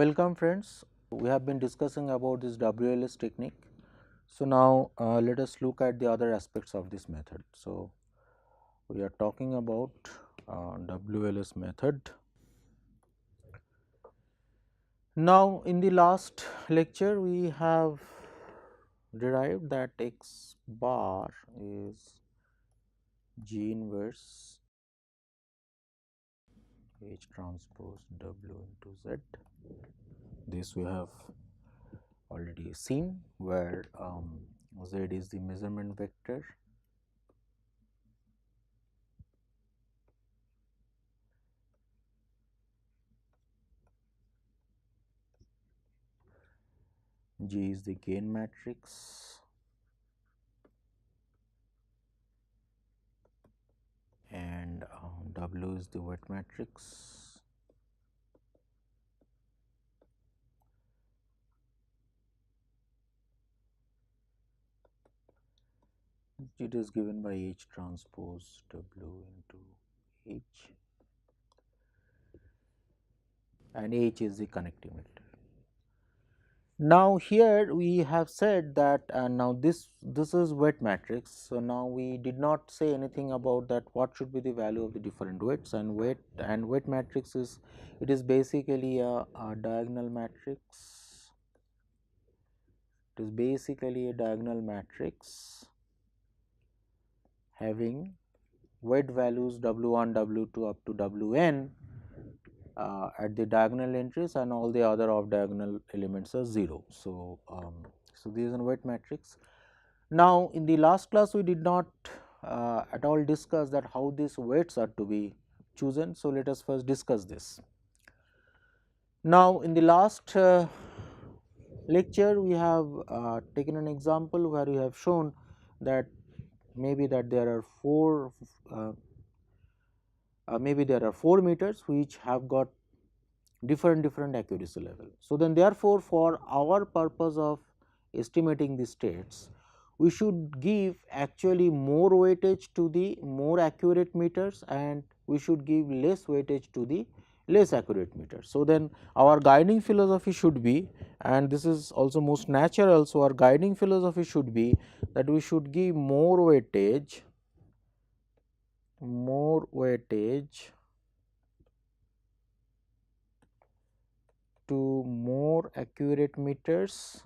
Welcome friends, we have been discussing about this WLS technique. So, now let us look at the other aspects of this method. So, we are talking about WLS method. Now, in the last lecture we have derived that x bar is G inverse H transpose W into Z. This we have already seen, where Z is the measurement vector G is the gain matrix and W is the weight matrix. It is given by H transpose W into H, and H is the connecting vector. Now, here we have said that now this is weight matrix. So, now we did not say anything about that what should be the value of the different weights, and weight matrix is, it is basically a diagonal matrix. It is basically a diagonal matrix having weight values W1, W2 up to Wn at the diagonal entries, and all the other off diagonal elements are 0. So, so this is a weight matrix. Now, in the last class we did not at all discuss that how these weights are to be chosen. So, let us first discuss this. Now, in the last lecture we have taken an example where we have shown that maybe that there are maybe there are 4 meters which have got different accuracy level. So, then therefore, for our purpose of estimating the states, we should give actually more weightage to the more accurate meters, and we should give less weightage to the less accurate meters. So, then our guiding philosophy should be, and this is also most natural. So, our guiding philosophy should be that we should give more weightage to more accurate meters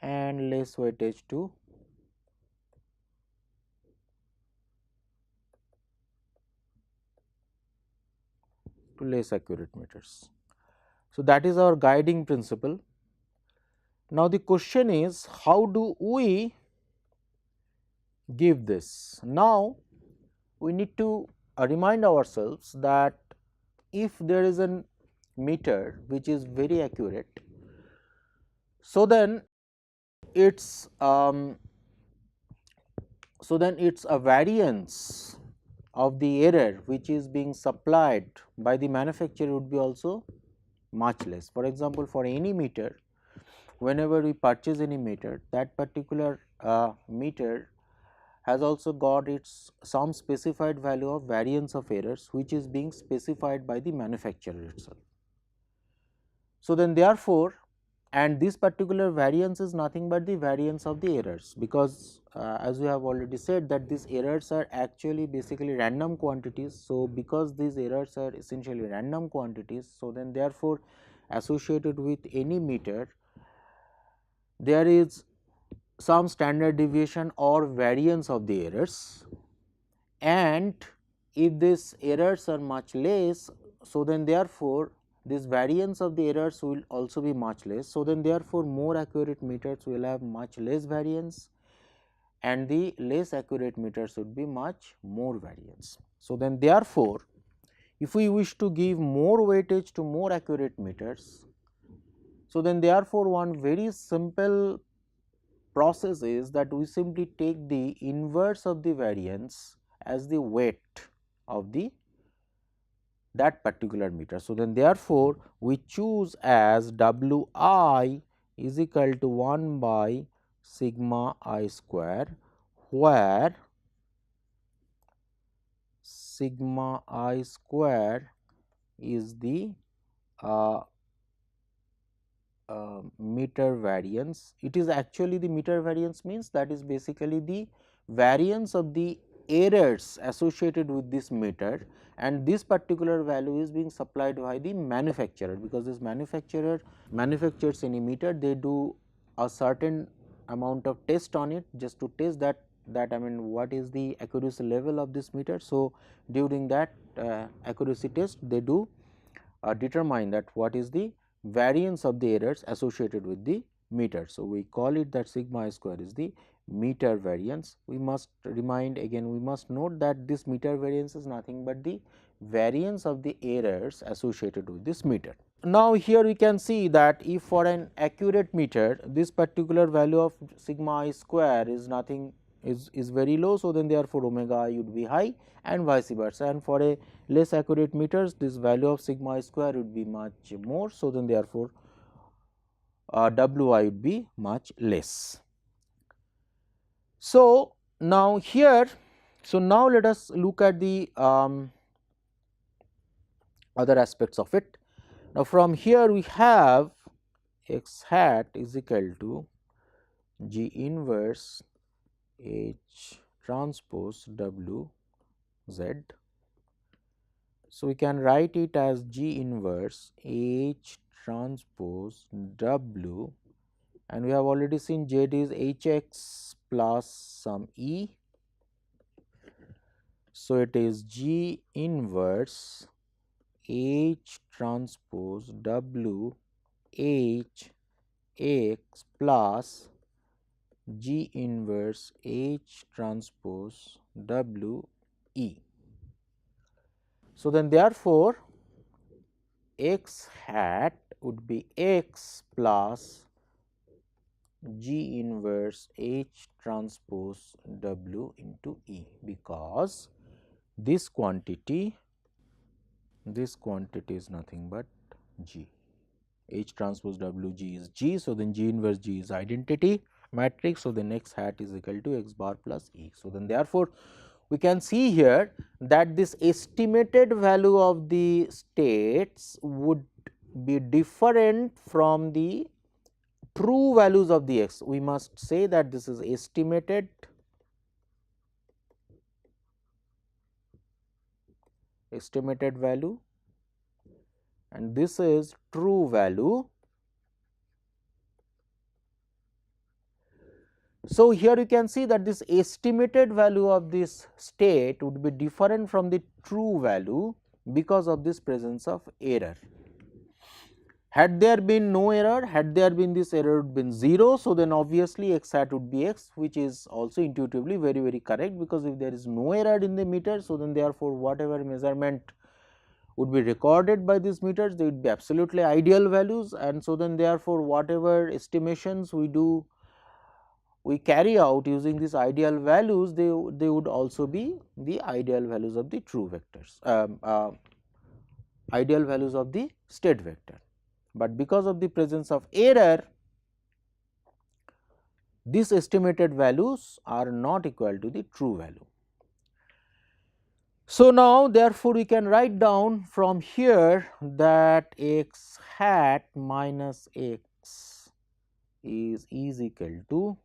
and less weightage to less accurate meters. So, that is our guiding principle. Now, the question is, how do we give this? Now, we need to remind ourselves that if there is a meter which is very accurate, so then its a variance of the error which is being supplied by the manufacturer would be also much less. For example, for any meter, whenever we purchase any meter, that particular meter has also got its some specified value of variance of errors which is being specified by the manufacturer itself. So, then therefore, and this particular variance is nothing but the variance of the errors, because as we have already said that these errors are actually basically random quantities. So, because these errors are essentially random quantities, so then therefore, associated with any meter there is some standard deviation or variance of the errors, and if these errors are much less, so then therefore, this variance of the errors will also be much less. So, then therefore, more accurate meters will have much less variance, and the less accurate meters would be much more variance. So, then therefore, if we wish to give more weightage to more accurate meters, so then therefore, one very simple process is that we simply take the inverse of the variance as the weight of the that particular meter. So, then therefore, we choose as W I is equal to 1 by sigma I square, where sigma I square is the uh, meter variance. It is actually the meter variance means that is basically the variance of the errors associated with this meter, and this particular value is being supplied by the manufacturer, because this manufacturer manufactures any meter, they do a certain amount of test on it just to test that I mean what is the accuracy level of this meter. So, during that accuracy test they do determine that what is the variance of the errors associated with the meter. So, we call it that sigma I square is the meter variance. We must remind again, we must note that this meter variance is nothing but the variance of the errors associated with this meter. Now, here we can see that if for an accurate meter this particular value of sigma I square is nothing is very low. So, then therefore, omega I would be high and vice versa, and for a less accurate meters this value of sigma I square would be much more. So, then therefore, W I would be much less. So, now here, so now let us look at the other aspects of it. Now, from here we have x hat is equal to G inverse H transpose W Z. So, we can write it as G inverse H transpose W, and we have already seen Z is H x plus some E. So, it is G inverse H transpose W H x plus G inverse H transpose W E. So, then therefore, x hat would be x plus G inverse H transpose W into E, because this quantity is nothing but G. H transpose W G is G. So, then G inverse G is identity matrix. So, then x hat is equal to x bar plus E. So, then therefore, we can see here that this estimated value of the states would be different from the true values of the x. We must say that this is estimated value and this is true value. So, here you can see that this estimated value of this state would be different from the true value because of this presence of error. Had there been no error, had there been this error would been 0. So, then obviously, x hat would be x, which is also intuitively very correct, because if there is no error in the meter, so then therefore, whatever measurement would be recorded by these meters, they would be absolutely ideal values, and so then therefore, whatever estimations we carry out using these ideal values, they would also be the ideal values of the true vectors, ideal values of the state vector. But because of the presence of error, these estimated values are not equal to the true value. So, now therefore, we can write down from here that x hat minus x is equal to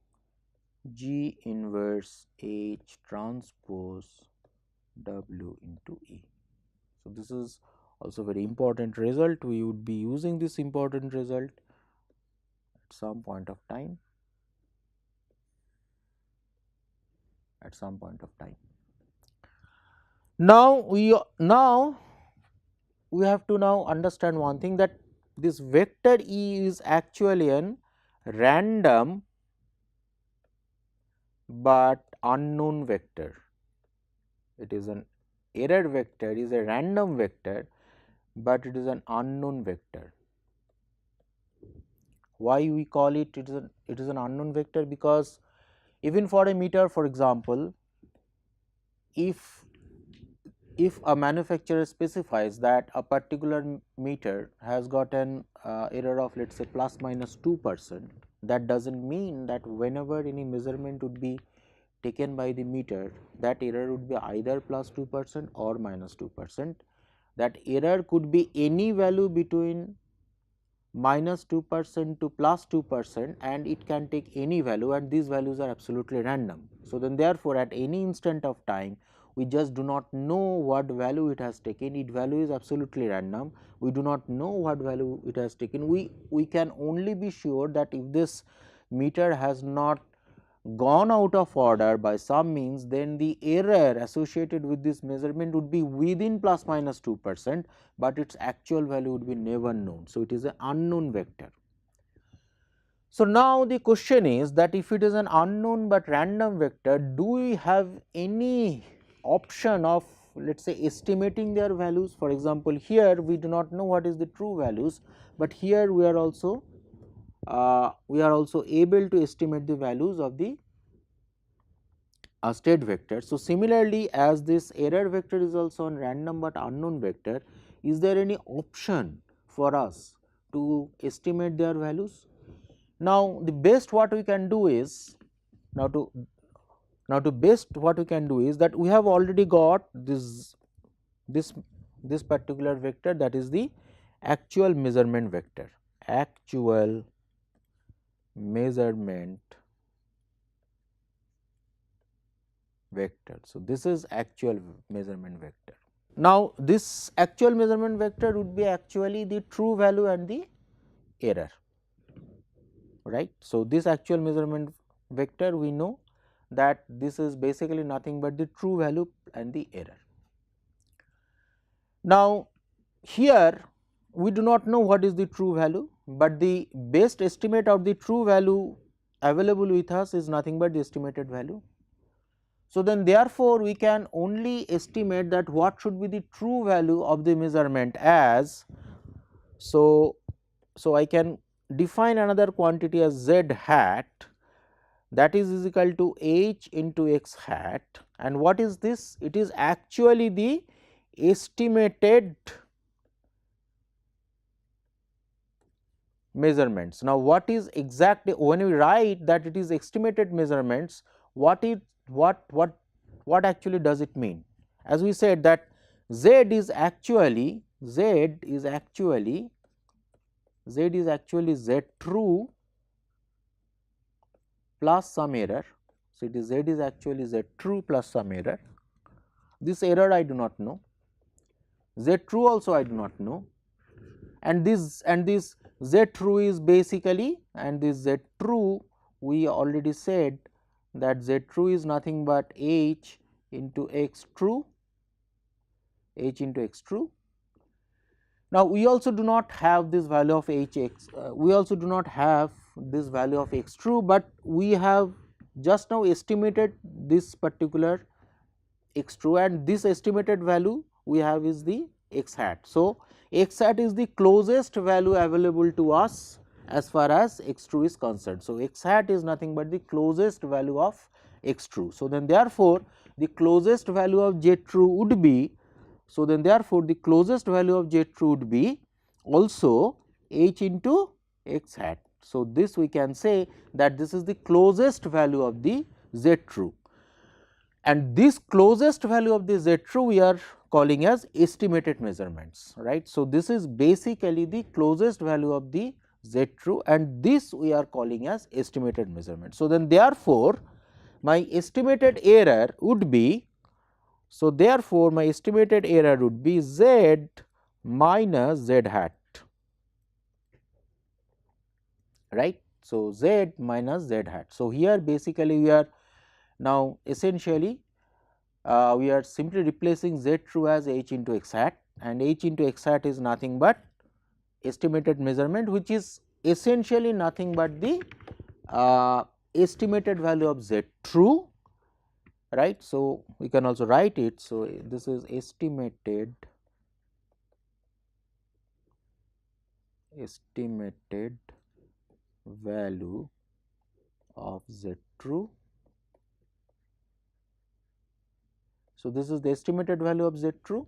G inverse H transpose W into E. So, this is also very important result. We would be using this important result at some point of time. Now, we have to now understand one thing, that this vector E is actually an random but unknown vector. It is an error vector, is a random vector, but it is an unknown vector. Why we call it it is an unknown vector? Because even for a meter, for example, if a manufacturer specifies that a particular meter has got an error of, let us say, plus minus 2%, that does not mean that whenever any measurement would be taken by the meter, that error would be either plus 2% or minus 2%. That error could be any value between minus 2% to plus 2%, and it can take any value, and these values are absolutely random. So, then therefore, at any instant of time we just do not know what value it has taken, its value is absolutely random, we do not know what value it has taken. We can only be sure that if this meter has not gone out of order by some means, then the error associated with this measurement would be within plus minus 2%, but its actual value would be never known. So, it is an unknown vector. So, now the question is that if it is an unknown but random vector, do we have any option of, let us say, estimating their values? For example, here we do not know what is the true values, but here we are also able to estimate the values of the state vector. So, similarly, as this error vector is also a random but unknown vector, is there any option for us to estimate their values? Now, the best what we can do is, what we can do is that we have already got this particular vector, that is the actual measurement vector, actual measurement vector. So, this is actual measurement vector. Now, this actual measurement vector would be actually the true value and the error, right. So, this actual measurement vector, we know that this is basically nothing but the true value and the error. Now, here we do not know what is the true value, but the best estimate of the true value available with us is nothing but the estimated value. So, then therefore, we can only estimate that what should be the true value of the measurement as. So, I can define another quantity as z hat, that is equal to h into x hat, and what is this? It is actually the estimated measurements. Now, what is exactly, when we write that it is estimated measurements, what actually does it mean? As we said that z is actually z true plus some error. So, it is z is actually z true plus some error. This error I do not know, z true also I do not know, and this z true is basically, and this z true we already said that z true is nothing but h into x true, h into x true. Now, we also do not have this value of h x, we also do not have this value of x true, but we have just now estimated this particular x true, and this estimated value we have is the x hat. So, x hat is the closest value available to us as far as x true is concerned. So, x hat is nothing but the closest value of x true. So, then therefore, the closest value of z true would be, so then therefore, the closest value of z true would be also h into x hat. So, this we can say that this is the closest value of the z true, and this closest value of the z true we are calling as estimated measurements, right. So, this is basically the closest value of the z true, and this we are calling as estimated measurement. So, then therefore, my estimated error would be, so therefore, my estimated error would be z minus z hat, right. So, z minus z hat. So, here basically we are now essentially we are simply replacing z true as h into x hat, and h into x hat is nothing but estimated measurement, which is essentially nothing but the estimated value of z true, right. So, we can also write it. So, this is estimated value of z true. So, this is the estimated value of z true.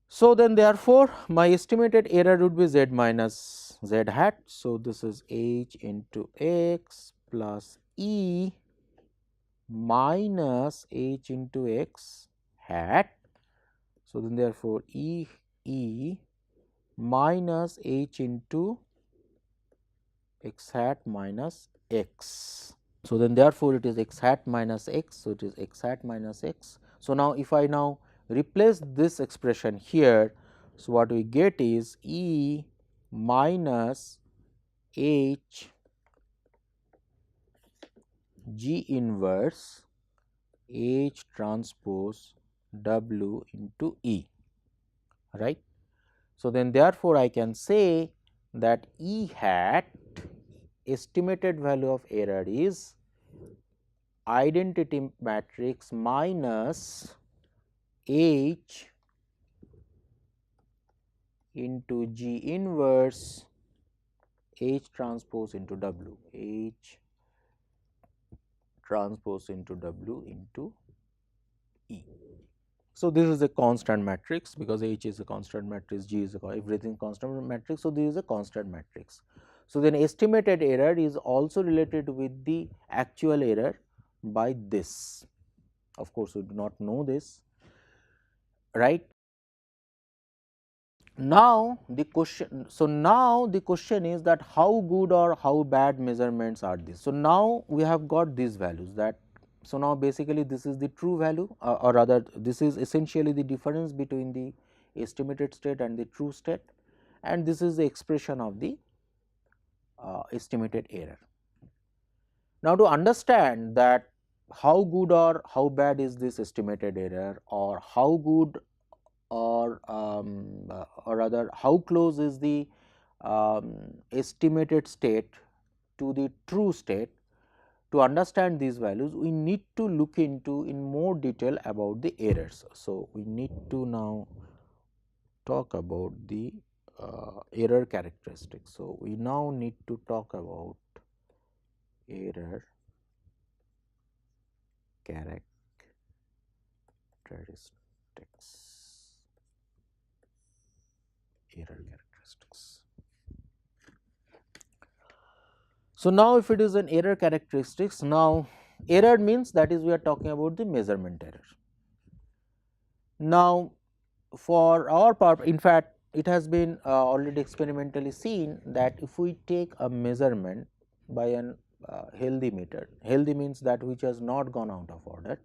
So, then therefore, my estimated error would be z minus z hat. So, this is h into x plus e minus h into x hat. So, then therefore, E minus h into x hat minus x. So, then therefore, it is x hat minus x. So, it is x hat minus x. So, now if I now replace this expression here, so what we get is E minus h G inverse H transpose W into E, right. So, then therefore, I can say that E hat estimated value of error is identity matrix minus H into G inverse H transpose into W, H transpose into W into E. So, this is a constant matrix because H is a constant matrix, G is a everything constant matrix. So, this is a constant matrix. So, then estimated error is also related with the actual error by this. Of course, we do not know this, right. Now, the question, so now the question is that how good or how bad measurements are these. So, now we have got these values that, so now basically this is the true value or rather this is essentially the difference between the estimated state and the true state, and this is the expression of the estimated error. Now, to understand that how good or how bad is this estimated error, or how good or rather how close is the estimated state to the true state, to understand these values we need to look into in more detail about the errors. So, we need to now talk about the error characteristics. So, we now need to talk about error characteristics. Error characteristics. So, now if it is an error characteristics, now error means that is we are talking about the measurement error. Now, for our part, in fact, it has been already experimentally seen that if we take a measurement by an healthy meter, healthy means that which has not gone out of order.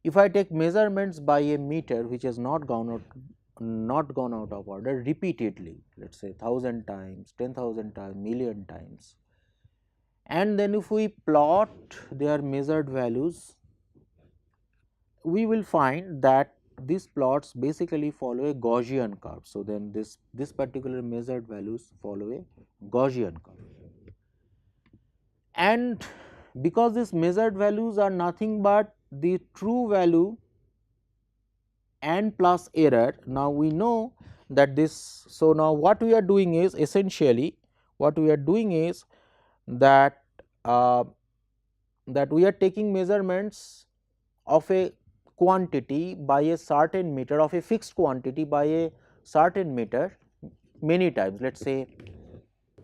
If I take measurements by a meter which has not gone out of order repeatedly, let us say 1000 times, 10,000 times, million times, and then if we plot their measured values, we will find that these plots basically follow a Gaussian curve. So, then this particular measured values follow a Gaussian curve, and because these measured values are nothing but the true value and plus error. Now, we know that this. So, now what we are doing is essentially what we are doing is that that we are taking measurements of a quantity by a certain meter, of a fixed quantity by a certain meter many times, let us say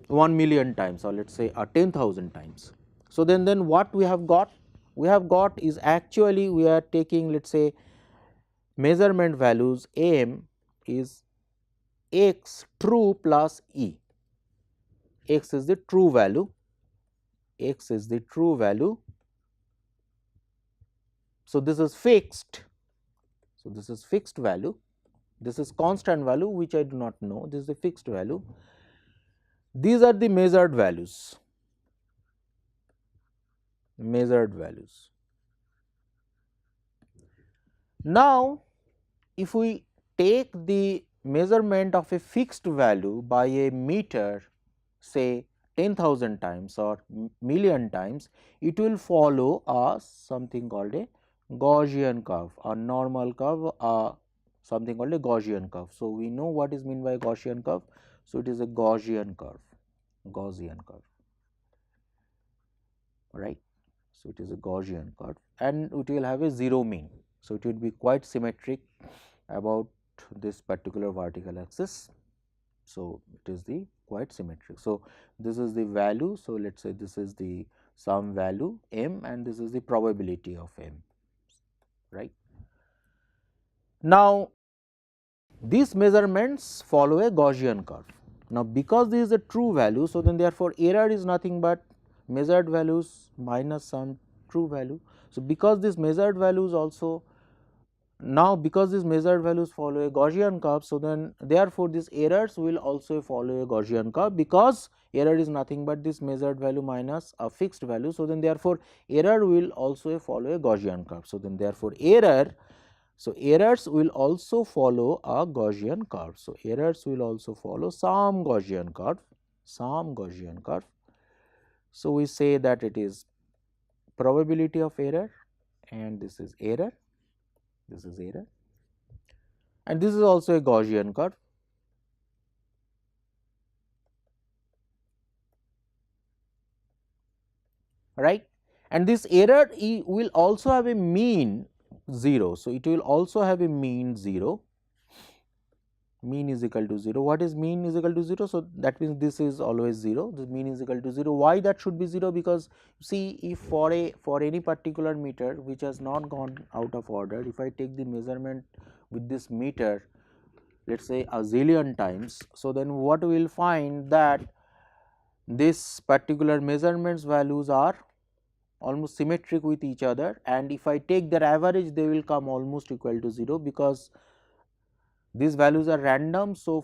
1,000,000 times, or let us say 10,000 times. So, then what we have got? We have got is actually we are taking, let us say, measurement values m is x true plus e. X is the true value, x is the true value. So, this is fixed. So, this is fixed value, this is constant value which I do not know, this is the fixed value. These are the measured values, measured values. Now, if we take the measurement of a fixed value by a meter, say 10,000 times or million times, it will follow a something called a Gaussian curve, a normal curve, something called a Gaussian curve. So, we know what is meant by Gaussian curve. So, it is a Gaussian curve, Gaussian curve, right. So, it is a Gaussian curve and it will have a zero mean. So, it will be quite symmetric about this particular vertical axis. So, it is the quite symmetric. So, this is the value. So, let us say this is the some value m, and this is the probability of m, right. Now, these measurements follow a Gaussian curve. Now, because this is a true value, so then therefore error is nothing but measured values minus some true value. So, because these measured values also, now because these measured values follow a Gaussian curve, so then therefore these errors will also follow a Gaussian curve, because error is nothing but this measured value minus a fixed value. So, then therefore error will also follow a Gaussian curve. So, then therefore errors will also follow a Gaussian curve. So, errors will also follow some Gaussian curve, some Gaussian curve. So, we say that it is probability of error, and this is error, this is error, and this is also a Gaussian curve. Right, and this error will also have a mean 0. So, it will also have a mean 0, mean is equal to 0. What is mean is equal to 0? So, that means this is always 0, the mean is equal to 0. Why that should be 0? Because see, if for any particular meter which has not gone out of order, if I take the measurement with this meter, let us say a zillion times, so then what we will find that this particular measurements values are almost symmetric with each other, and if I take their average, they will come almost equal to 0, because these values are random. So,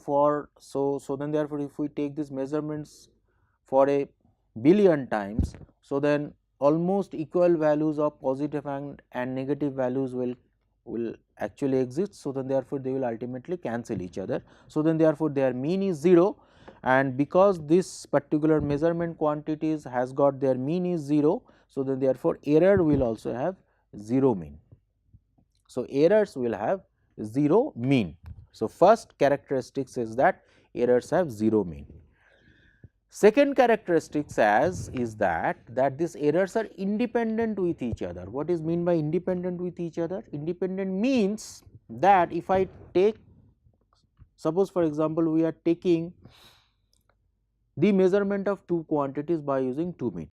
so then therefore, if we take these measurements for a billion times, so then almost equal values of positive and negative values will actually exist. So, then therefore, they will ultimately cancel each other. So, then therefore, their mean is 0, and because this particular measurement quantities has got their mean is 0. So, then therefore, error will also have 0 mean. So, errors will have 0 mean. So, first characteristics is that errors have 0 mean. Second characteristics is that these errors are independent with each other. What is mean by independent with each other? Independent means that if I take, suppose for example, we are taking the measurement of two quantities by using 2 meters,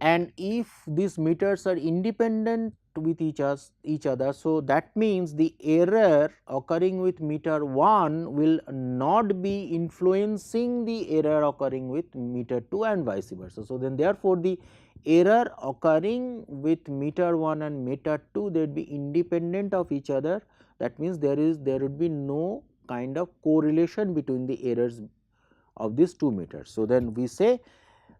and if these meters are independent with each other, so that means the error occurring with meter 1 will not be influencing the error occurring with meter 2 and vice versa. So, then therefore, the error occurring with meter 1 and meter 2, they would be independent of each other. That means there would be no kind of correlation between the errors of these 2 meters. So, then we say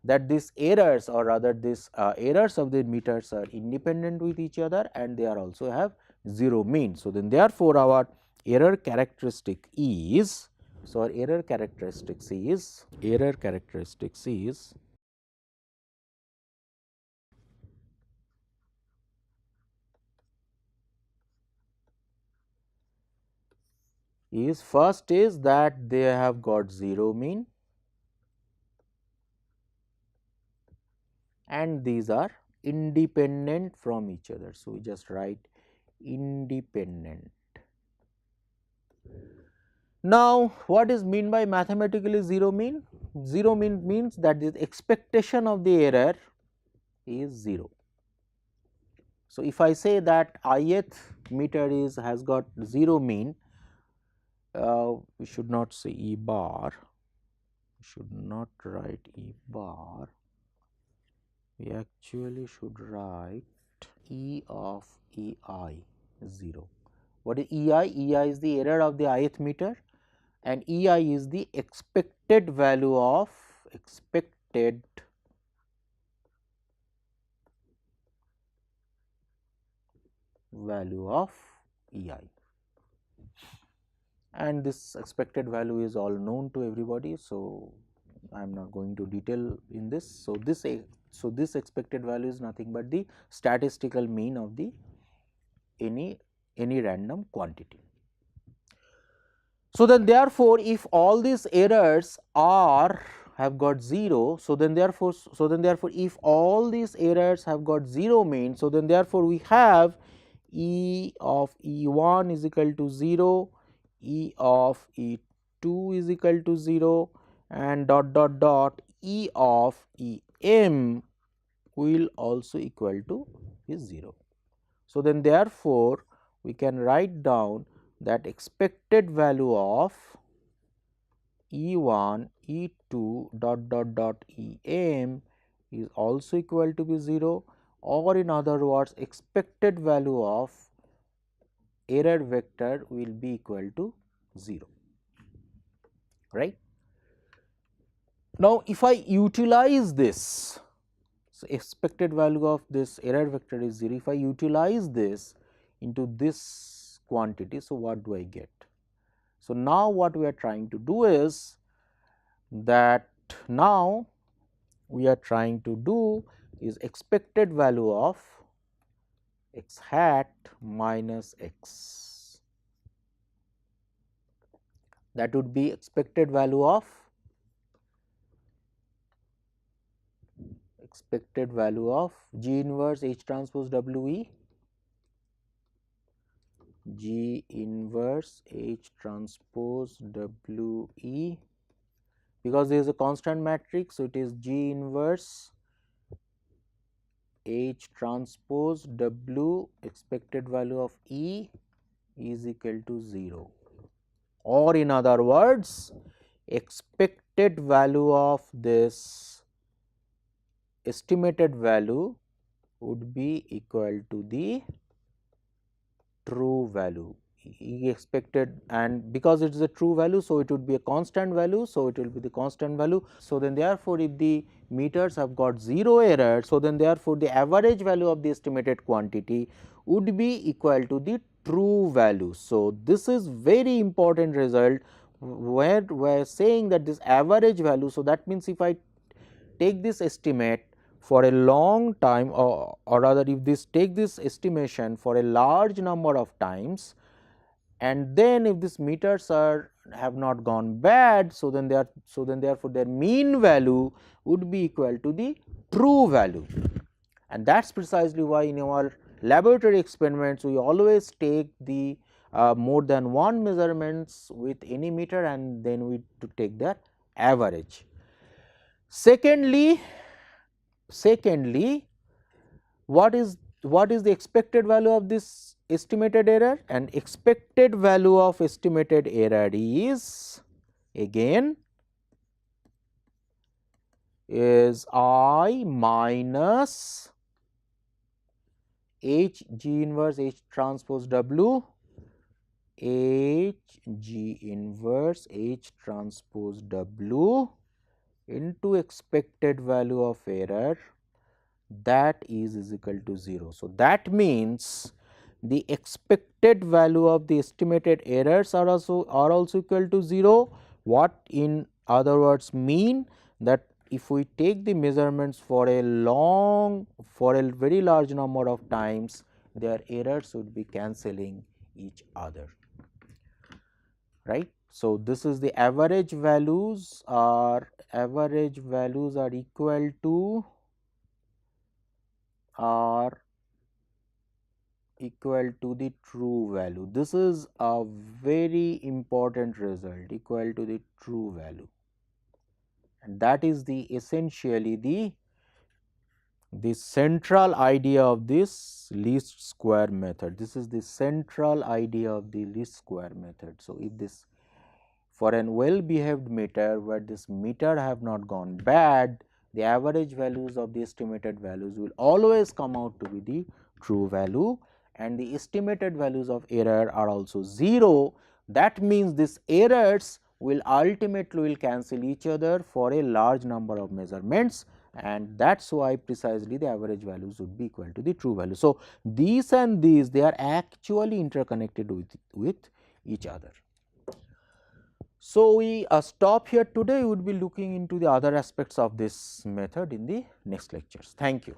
that these errors, or rather this errors of the meters are independent with each other, and they are also have 0 mean. So, then therefore, our error characteristic is, so our error characteristics is first is that they have got 0 mean, and these are independent from each other. So, we just write independent. Now, what is mean by mathematically 0 mean? 0 mean means that the expectation of the error is 0. So, if I say that ith meter has got 0 mean, we should not say E bar, we should not write E bar, we actually should write E of EI 0. What is EI? EI is the error of the ith meter, and EI is the expected value of EI, and this expected value is all known to everybody. So, I am not going to detail in this. So, this expected value is nothing but the statistical mean of the any random quantity. So, then therefore, if all these errors have got 0, so then therefore, if all these errors have got 0 mean, so then therefore, we have E of E1 is equal to 0, E of E2 is equal to 0, and dot dot dot E of EM will also equal to is 0. So, then therefore, we can write down that expected value of E1, E2 dot EM is also equal to be 0, or in other words expected value of error vector will be equal to 0, right. Now, if I utilize this, so expected value of this error vector is 0, if I utilize this into this quantity, so what do I get? So, now what we are trying to do is that now we are trying to do is expected value of x hat minus x, that would be expected value of G inverse H transpose W E, G inverse H transpose W E, because there is a constant matrix. So, it is G inverse H transpose W expected value of E is equal to 0, or in other words expected value of this estimated value would be equal to the true value expected, and because it is a true value, so it would be a constant value. So, it will be the constant value. So, then therefore, if the meters have got 0 error, so then therefore, the average value of the estimated quantity would be equal to the true value. So, this is very important result where we are saying that this average value. So, that means if I take this estimate for a long time, or rather if this take this estimation for a large number of times, and then if these meters are have not gone bad, so then therefore their mean value would be equal to the true value, and that is precisely why in our laboratory experiments we always take the more than one measurements with any meter, and then we to take their average. Secondly, what is the expected value of this estimated error? And expected value of estimated error is again is I minus H G inverse H transpose W, H G inverse H transpose W into expected value of error, that is equal to 0. So, that means the expected value of the estimated errors are also equal to 0. What in other words mean that if we take the measurements for a very large number of times, their errors would be cancelling each other, right. So, this is the average values are equal to the true value. This is a very important result, equal to the true value, and that is the essentially the central idea of this least square method. This is the central idea of the least square method. So, if this for an well behaved meter where this meter have not gone bad, the average values of the estimated values will always come out to be the true value, and the estimated values of error are also 0. That means these errors will ultimately cancel each other for a large number of measurements, and that is why precisely the average values would be equal to the true value. So, these and these they are actually interconnected with each other. So, we stop here today. We would be looking into the other aspects of this method in the next lectures. Thank you.